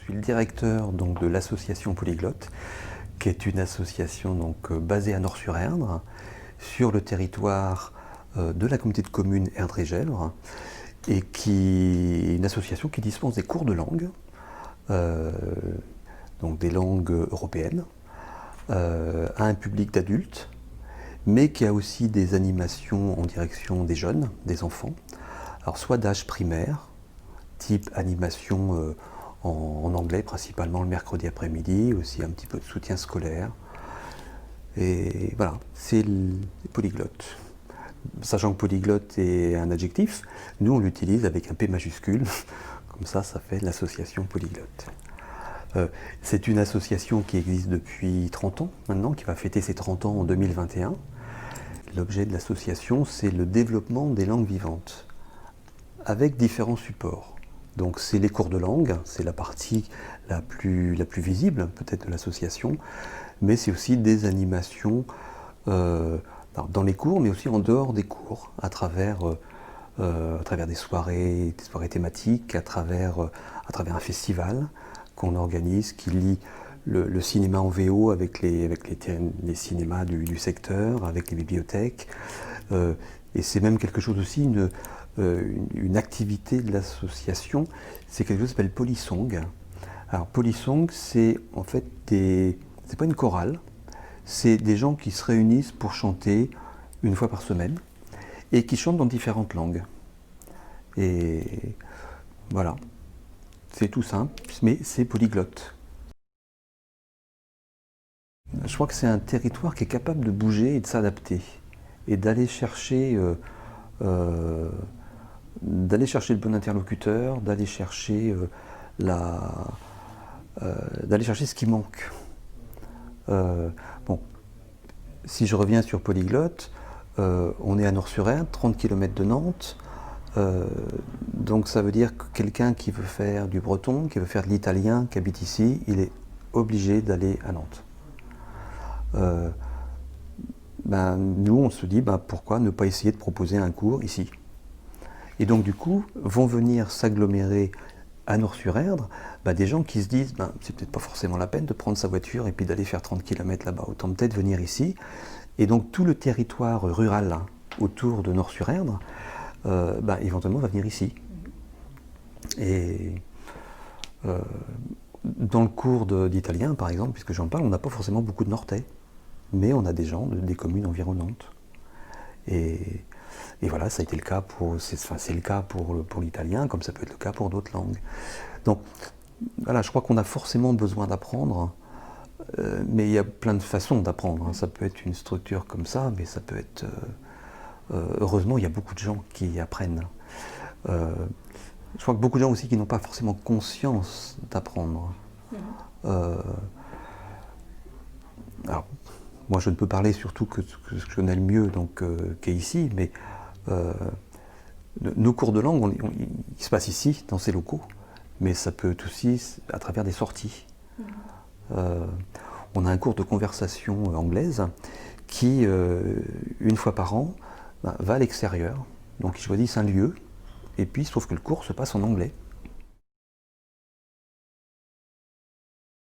suis le directeur donc, de l'association Polyglotte, qui est une association donc, basée à Nort-sur-Erdre, sur le territoire de la communauté de communes Erdre-et-Gèvres, et qui est une association qui dispense des cours de langue, donc des langues européennes, à un public d'adultes, mais qui a aussi des animations en direction des jeunes, des enfants, alors soit d'âge primaire, type animation en anglais principalement le mercredi après-midi, aussi un petit peu de soutien scolaire. Et voilà, c'est polyglotte. Sachant que polyglotte est un adjectif, nous on l'utilise avec un P majuscule, comme ça fait l'association polyglotte. C'est une association qui existe depuis 30 ans maintenant, qui va fêter ses 30 ans en 2021. L'objet de l'association, c'est le développement des langues vivantes, avec différents supports. Donc c'est les cours de langue, c'est la partie la plus visible peut-être de l'association, mais c'est aussi des animations dans les cours, mais aussi en dehors des cours, à travers des soirées thématiques, à travers un festival qu'on organise, qui lie le cinéma en VO avec les cinémas du secteur, avec les bibliothèques. Et c'est même quelque chose aussi, une activité de l'association, c'est quelque chose qui s'appelle Polysong. Alors Polysong, c'est en fait c'est pas une chorale, c'est des gens qui se réunissent pour chanter une fois par semaine et qui chantent dans différentes langues. Et voilà, c'est tout simple, mais c'est polyglotte. Je crois que c'est un territoire qui est capable de bouger et de s'adapter et d'aller chercher le bon interlocuteur, d'aller chercher ce qui manque. Bon, si je reviens sur polyglotte, on est à Nort-sur-Erdre, 30 km de Nantes. Donc ça veut dire que quelqu'un qui veut faire du breton, qui veut faire de l'italien, qui habite ici, il est obligé d'aller à Nantes. Nous, on se dit pourquoi ne pas essayer de proposer un cours ici. Et donc du coup, vont venir s'agglomérer à Nort-sur-Erdre des gens qui se disent c'est peut-être pas forcément la peine de prendre sa voiture et puis d'aller faire 30 km là-bas, autant peut-être venir ici. Et donc tout le territoire rural autour de Nort-sur-Erdre, éventuellement va venir ici. Et dans le cours d'italien, par exemple, puisque j'en parle, on n'a pas forcément beaucoup de Nortais, mais on a des gens des communes environnantes. Et voilà, ça a été le cas c'est le cas pour l'italien, comme ça peut être le cas pour d'autres langues. Donc voilà, je crois qu'on a forcément besoin d'apprendre, mais il y a plein de façons d'apprendre. Ça peut être une structure comme ça, mais ça peut être... heureusement, il y a beaucoup de gens qui apprennent. Je crois que beaucoup de gens aussi qui n'ont pas forcément conscience d'apprendre. Alors, moi, je ne peux parler surtout que ce que je connais le mieux, qui est ici, mais nos cours de langue, ils se passent ici, dans ces locaux, mais ça peut être aussi à travers des sorties. On a un cours de conversation anglaise qui, une fois par an, va à l'extérieur. Donc ils choisissent un lieu, et puis il se trouve que le cours se passe en anglais.